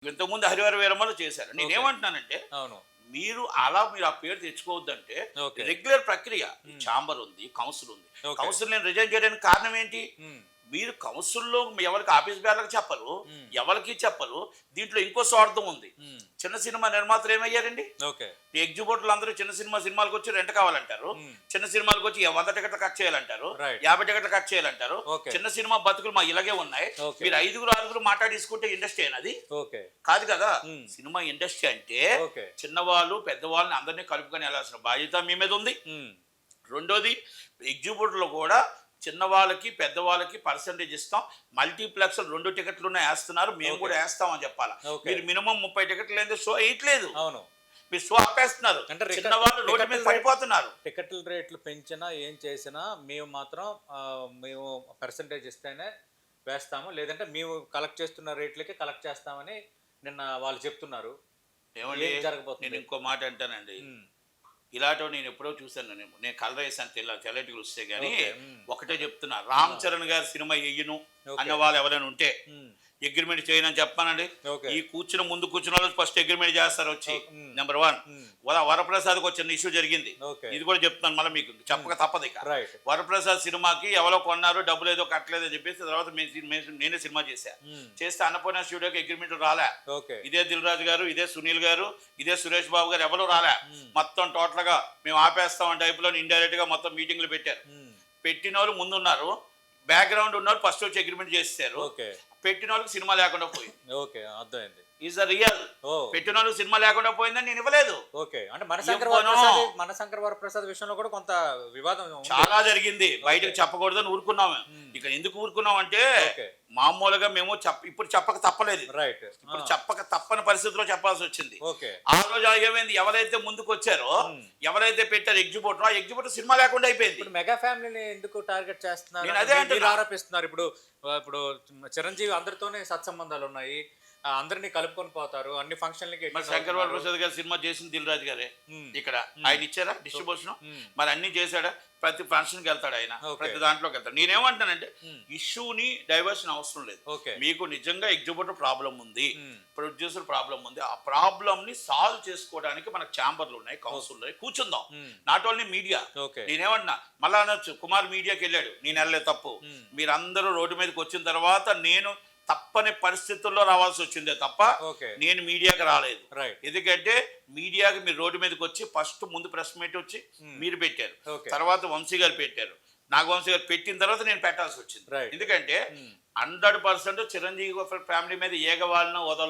ఇంతకుముందు హరిహర వీరమ్మలు చేశారు. ఓకే. నేనేమంటున్నానంటే అవును. మీరు ఆ పేరు తెచ్చుకోవద్దంటే ఓకే. రెగ్యులర్ ప్రక్రియ. ఛాంబర్ ఉంది, కౌన్సిల్ ఉంది. ఓకే. కౌన్సిల్ నేను రిజైన్ చేయడానికి కారణం ఏంటి? హ్మ్. మీరు కౌన్సిల్‌లో ఎవరికి ఆఫీస్ బేర్లకు చెప్పరు, హ్మ్. ఎవరికీ చెప్పరు. దీంట్లో ఇంకో స్వార్థం ఉంది. హ్మ్. చిన్న సినిమా నిర్మాతలు ఏమయ్యారండి? ఓకే. ఎగ్జిబిటర్లు అందరూ చిన్న సినిమాలకు వచ్చి రెంట్ కావాలంటారు. హ్మ్. చిన్న సినిమాలకు వచ్చి 100 టికెట్లు కట్ చేయాలంటారు. రైట్. 50 టికెట్లు కట్ చేయాలంటారు. ఓకే. చిన్న సినిమా బతుకులు మా ఇలాగే ఉన్నాయి. ఓకే. మీరు 5 మాట్లాడేసుకుంటే ఇండస్ట్రీ అది ఓకే. కాదు కదా. హ్మ్. సినిమా ఇండస్ట్రీ అంటే ఓకే. చిన్నవాళ్ళు పెద్దవాళ్ళని అందరినీ కలుపుకొని వెళ్ళాల్సిన బాధ్యత మీ మీద ఉంది. హ్మ్. రెండోది ఎగ్జిబిటర్లో కూడా చిన్నవాళ్ళకి పెద్దవాళ్ళకి పర్సంటేజ్ ఇస్తాం. మల్టీప్లెక్స్ 2 టికెట్లు వేస్తున్నారు, మేము ఓకే. కూడా వేస్తామని చెప్పాలా. ఓకే. మీరు మినిమం 30 టికెట్లు లేని షో వేయట్లేదు. అవును. మీరు షో ఆపేస్తున్నారు. అంటే చిన్నవాళ్ళు రోడ్డు మీద పడిపోతున్నారు. టికెట్ల రేట్లు పెంచినా ఏం చేసినా మేము మాత్రం మేము పర్సంటేజ్ ఇస్తేనే వేస్తాము, లేదంటే మేము కలెక్ట్ చేస్తున్న రేట్లకి కలెక్ట్ చేస్తామని నిన్న వాళ్ళు చెప్తున్నారు. ఏమండి, ఏం జరగబోతుంది? నేను ఇంకో మాట అంటానండి. హ్మ్. ఇలాంటివి నేను ఎప్పుడో చూశాను. నేను కలర్ వేసాను తెల్లటికి వస్తే కానీ ఓకే. ఒకటే చెప్తున్నా, రామ్ చరణ్ గారి సినిమా వెయ్యను ఓకే. అన్న వాళ్ళు ఎవరైనా ఉంటే హ్మ్. అగ్రిమెంట్ చేయనని చెప్పానండి. ఓకే. ఈ ముందు కూర్చున్న వాళ్ళు ఫస్ట్ అగ్రిమెంట్ చేస్తారు వచ్చి. హ్మ్. నెంబర్ 1 హ్మ్. వరప్రసాద్కి వచ్చిన ఇష్యూ జరిగింది. ఓకే. ఇది కూడా చెప్తున్నాను, మళ్ళీ మీకు చెప్పక తప్పదు. ఇక రైట్. వరప్రసాద్ సినిమాకి ఎవరో కొన్నారు, డబ్బులు ఏదో కట్టలేదు అని చెప్పేసి తర్వాత నేనే సినిమా చేశా. హ్మ్. చేస్తే అన్నపూర్ణ స్టూడియోకి అగ్రిమెంట్ రాలే. ఓకే. ఇదే దిల్ రాజు గారు, ఇదే సునీల్ గారు, ఇదే సురేష్ బాబు గారు ఎవరు రాలే. హ్మ్. మొత్తం టోటల్ గా మేము ఆపేస్తాం అని టైప్ లో ఇండైరెక్ట్ గా మొత్తం మీటింగ్లు పెట్టారు. హ్మ్. పెట్టిన వాళ్ళు ముందున్నారు, బ్యాక్గ్రౌండ్ ఉన్నారు, ఫస్ట్ వచ్చి అగ్రిమెంట్ చేస్తారు. ఓకే. పెట్టిన వాళ్ళకి సినిమా లేకుండా పోయింది. ఓకే. అర్థమైంది. Is the real. ఓ. పెట్టిన వాళ్ళకి సినిమా లేకుండా పోయిందని నేను ఇవ్వలేదు. ఓకే. అంటే ఇవ్వను. మనశంకర్ వరప్రసాద్ విషయంలో కూడా కొంత వివాదం ఉంది. చాలా జరిగింది. బయటకు ఓకే. చెప్పకూడదని ఊరుకున్నాము. హ్మ్. ఇక ఎందుకు ఊరుకున్నాం అంటే ఓకే. మామూలుగా మేము ఇప్పుడు చెప్పక తప్పలేదు. రైట్. ఇప్పుడు చెప్పక తప్పని పరిస్థితిలో చెప్పాల్సి వచ్చింది. ఓకే. ఆ రోజు ఏమైంది, ఎవరైతే ముందుకు వచ్చారో, హ్మ్. ఎవరైతే పెట్టారు ఎగ్జిబిటర్, ఆ ఎగ్జిబిటర్ సినిమా లేకుండా అయిపోయింది. ఇప్పుడు మెగా ఫ్యామిలీని ఎందుకు టార్గెట్ చేస్తున్నారు నేను అదే అని అంటున్నా. మీరు ఆరోపిస్తున్నారు. ఇప్పుడు చిరంజీవి అందరితోనే సత్సంబంధాలు ఉన్నాయి, అందరినీ కలుపుకొని పోతారు, అన్ని ఫంక్షన్లకి మరి శంకర్ వరప్రసాద్ గారు సినిమా చేసింది దిల్ రాజు గారే. ఇక్కడ ఆయన ఇచ్చారా డిస్ట్రిబ్యూషన్? మరి అన్ని చేశాడా? ప్రతి ఫంక్షన్కి వెళ్తాడు ఆయన, ఓకే. ప్రతి దాంట్లోకి వెళ్తాడు. నేనేమంటానంటే హ్మ్. ఇష్యూని డైవర్షన్ అవసరం లేదు. ఓకే. మీకు నిజంగా ఎగ్జిబిటర్ ప్రాబ్లం ఉంది, హ్మ్. ప్రొడ్యూసర్ ప్రాబ్లం ఉంది, ఆ ప్రాబ్లమ్ ని సాల్వ్ చేసుకోవడానికి మనకు ఛాంబర్లు ఉన్నాయి, కౌన్సిల్ ఉన్నాయి, కూర్చుందాం. హ్మ్. Not only media. ఓకే. నేనేమన్నా మళ్ళా అనొచ్చు, కుమార్ మీడియాకి వెళ్ళాడు, నేను వెళ్ళలేదు, తప్పు. హ్మ్. మీరందరూ రోడ్డు మీదకి వచ్చిన తర్వాత నేను తప్పని పరిస్థితుల్లో రావాల్సి వచ్చిందే తప్ప ఓకే. నేను మీడియాకి రాలేదు. రైట్. ఎందుకంటే మీడియాకి మీరు రోడ్డు మీదకి వచ్చి ఫస్ట్ ముందు ప్రెస్ మీట్ వచ్చి మీరు పెట్టారు, ఓకే. తర్వాత వంశీ గారు పెట్టారు, నాగవంశీ గారు పెట్టిన తర్వాత నేను పెట్టాల్సి వచ్చింది. రైట్. ఎందుకంటే 100% చిరంజీవి ఫ్యామిలీ మీద ఏగవాళ్ళను వదల